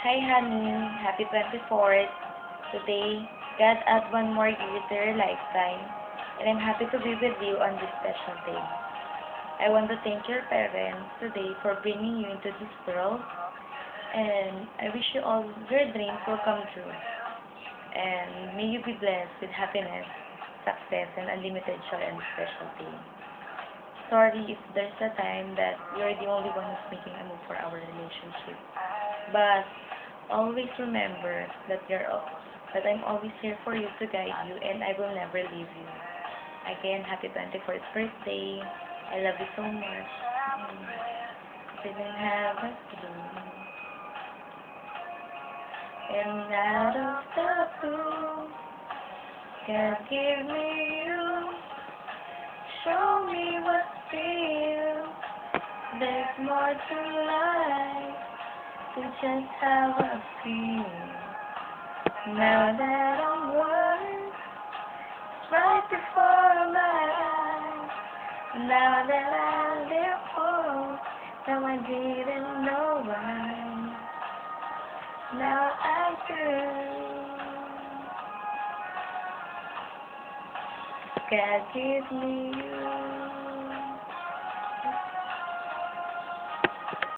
Hi, honey. Happy 24th. Today, God add one more year to your lifetime, and I'm happy to be with you on this special day. I want to thank your parents today for bringing you into this world, and I wish you all your dreams will come true. And may you be blessed with happiness, success, and unlimited joy and special day. Sorry if there's a time that you're the only one who's making a move for our relationship. But always remember that that I'm always here for you to guide you and I will never leave you. Again, happy 24th birthday. I love you so much. Didn't have a clue. And out of the blue, God give me you. Show me what feels. There's more to life to just have a feel. Now that I'm one, it's right before my eyes. Now that I live home, now I didn't know why. Now I do. God give me you.